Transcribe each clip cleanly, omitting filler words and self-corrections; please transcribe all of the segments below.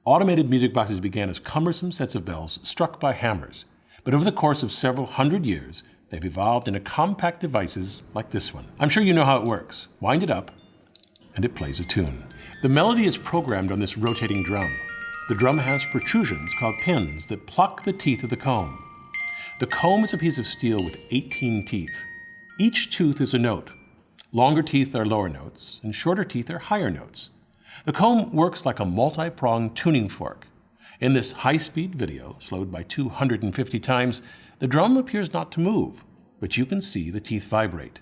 Automated music boxes began as cumbersome sets of bells struck by hammers, but over the course of several hundred years, they've evolved into compact devices like this one. I'm sure you know how it works. Wind it up, and it plays a tune. The melody is programmed on this rotating drum. The drum has protrusions called pins that pluck the teeth of the comb. The comb is a piece of steel with 18 teeth. Each tooth is a note. Longer teeth are lower notes, and shorter teeth are higher notes. The comb works like a multi-pronged tuning fork. In this high-speed video, slowed by 250 times, the drum appears not to move, but you can see the teeth vibrate.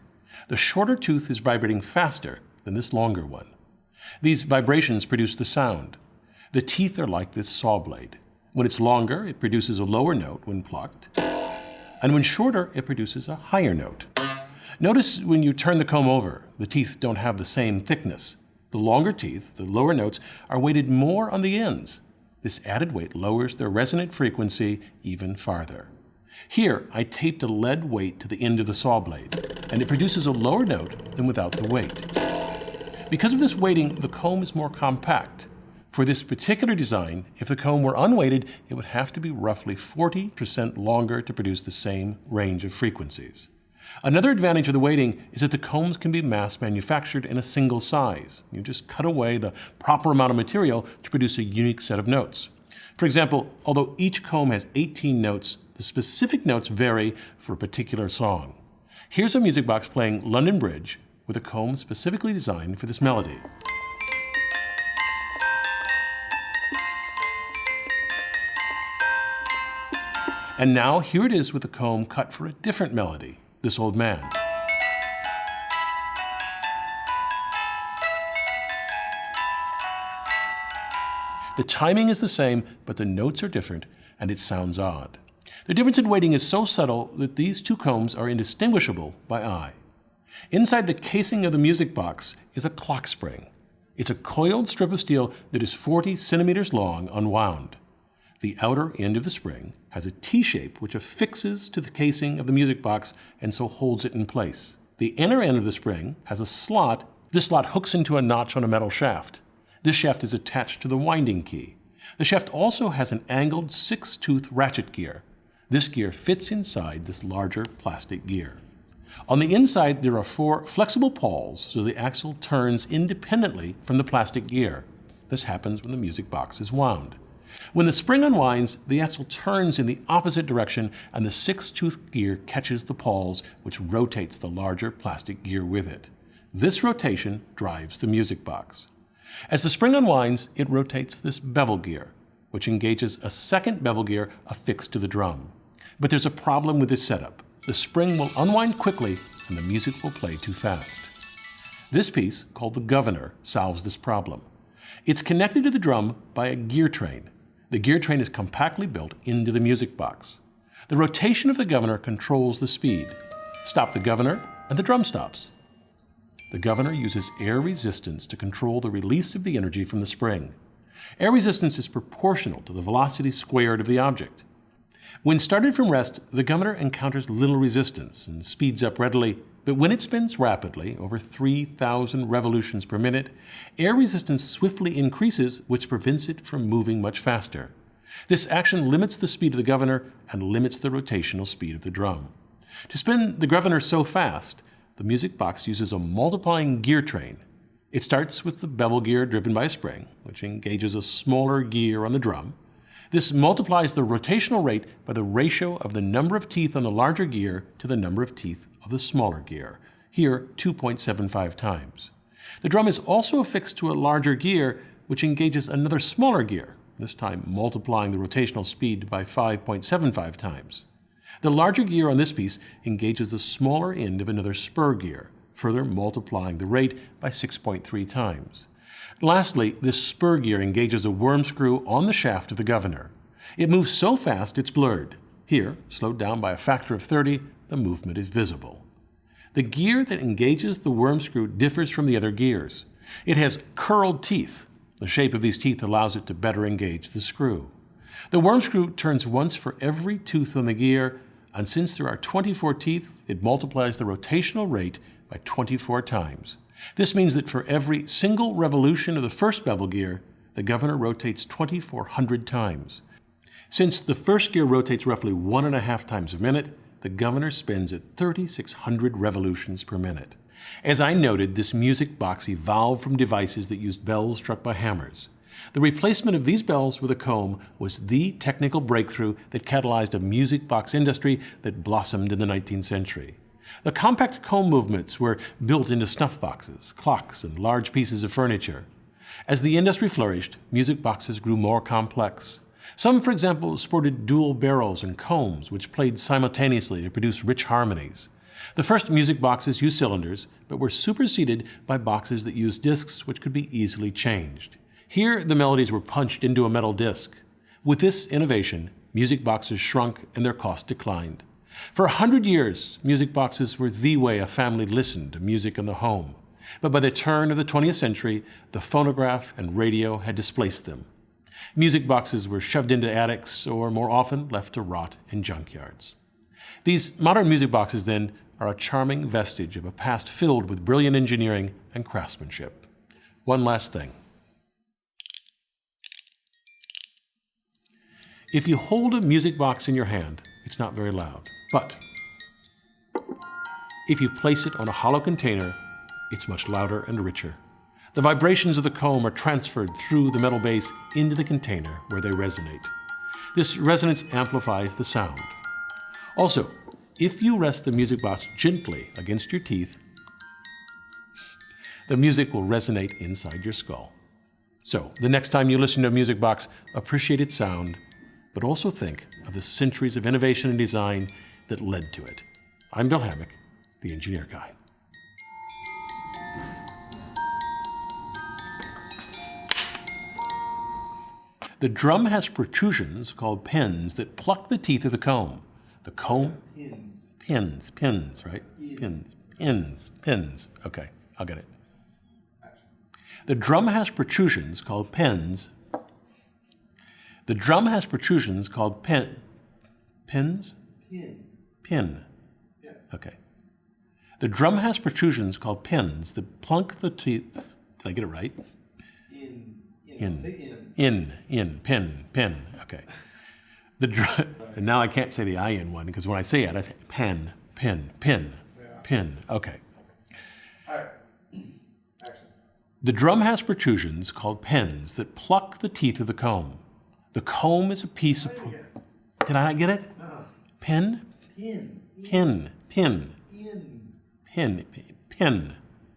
The shorter tooth is vibrating faster than this longer one. These vibrations produce the sound. The teeth are like this saw blade. When it's longer, it produces a lower note when plucked, and when shorter, it produces a higher note. Notice when you turn the comb over, the teeth don't have the same thickness. The longer teeth, the lower notes, are weighted more on the ends. This added weight lowers their resonant frequency even farther. Here, I taped a lead weight to the end of the saw blade, and it produces a lower note than without the weight. Because of this weighting, the comb is more compact. For this particular design, if the comb were unweighted, it would have to be roughly 40% longer to produce the same range of frequencies. Another advantage of the weighting is that the combs can be mass manufactured in a single size. You just cut away the proper amount of material to produce a unique set of notes. For example, although each comb has 18 notes, the specific notes vary for a particular song. Here's a music box playing London Bridge with a comb specifically designed for this melody. And now here it is with a comb cut for a different melody, This Old Man. The timing is the same, but the notes are different, and it sounds odd. The difference in weighting is so subtle that these two combs are indistinguishable by eye. Inside the casing of the music box is a clock spring. It's a coiled strip of steel that is 40 centimeters long, unwound. The outer end of the spring has a T-shape which affixes to the casing of the music box and so holds it in place. The inner end of the spring has a slot. This slot hooks into a notch on a metal shaft. This shaft is attached to the winding key. The shaft also has an angled 6-tooth ratchet gear. This gear fits inside this larger plastic gear. On the inside, there are 4 flexible pawls so the axle turns independently from the plastic gear. This happens when the music box is wound. When the spring unwinds, the axle turns in the opposite direction and the 6-tooth gear catches the pawls, which rotates the larger plastic gear with it. This rotation drives the music box. As the spring unwinds, it rotates this bevel gear, which engages a second bevel gear affixed to the drum. But there's a problem with this setup. The spring will unwind quickly and the music will play too fast. This piece, called the governor, solves this problem. It's connected to the drum by a gear train. The gear train is compactly built into the music box. The rotation of the governor controls the speed. Stop the governor and the drum stops. The governor uses air resistance to control the release of the energy from the spring. Air resistance is proportional to the velocity squared of the object. When started from rest, the governor encounters little resistance and speeds up readily, but when it spins rapidly, over 3,000 revolutions per minute, air resistance swiftly increases, which prevents it from moving much faster. This action limits the speed of the governor and limits the rotational speed of the drum. To spin the governor so fast, the music box uses a multiplying gear train. It starts with the bevel gear driven by a spring, which engages a smaller gear on the drum. This multiplies the rotational rate by the ratio of the number of teeth on the larger gear to the number of teeth of the smaller gear, here 2.75 times. The drum is also affixed to a larger gear, which engages another smaller gear, this time multiplying the rotational speed by 5.75 times. The larger gear on this piece engages the smaller end of another spur gear, further multiplying the rate by 6.3 times. Lastly, this spur gear engages a worm screw on the shaft of the governor. It moves so fast it's blurred. Here, slowed down by a factor of 30, the movement is visible. The gear that engages the worm screw differs from the other gears. It has curled teeth. The shape of these teeth allows it to better engage the screw. The worm screw turns once for every tooth on the gear, and since there are 24 teeth, it multiplies the rotational rate by 24 times. This means that for every single revolution of the first bevel gear, the governor rotates 2,400 times. Since the first gear rotates roughly 1.5 times a minute, the governor spins at 3,600 revolutions per minute. As I noted, this music box evolved from devices that used bells struck by hammers. The replacement of these bells with a comb was the technical breakthrough that catalyzed a music box industry that blossomed in the 19th century. The compact comb movements were built into snuff boxes, clocks, and large pieces of furniture. As the industry flourished, music boxes grew more complex. Some, for example, sported dual barrels and combs, which played simultaneously to produce rich harmonies. The first music boxes used cylinders, but were superseded by boxes that used discs, which could be easily changed. Here, the melodies were punched into a metal disc. With this innovation, music boxes shrunk and their cost declined. For 100 years, music boxes were the way a family listened to music in the home. But by the turn of the 20th century, the phonograph and radio had displaced them. Music boxes were shoved into attics or, more often, left to rot in junkyards. These modern music boxes, then, are a charming vestige of a past filled with brilliant engineering and craftsmanship. One last thing. If you hold a music box in your hand, it's not very loud. But if you place it on a hollow container, it's much louder and richer. The vibrations of the comb are transferred through the metal base into the container where they resonate. This resonance amplifies the sound. Also, if you rest the music box gently against your teeth, the music will resonate inside your skull. So, the next time you listen to a music box, appreciate its sound, but also think of the centuries of innovation and design that led to it. I'm Bill Hammack, the Engineer Guy. The drum has protrusions called pins that pluck the teeth of the comb. The comb? Pins, right? Pins. Okay, I'll get it. The drum has protrusions called pins. The drum has protrusions called pins? Pin. Yeah. Okay. The drum has protrusions called pins that plunk the teeth. Did I get it right? Pin. Okay. And now I can't say the in one because when I say it, I say pin. Okay. All right. Action. The drum has protrusions called pins that pluck the teeth of the comb. The comb is a piece of. Did I not get it? No. Pin.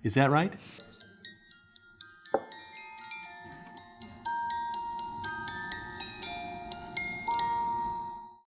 Is that right?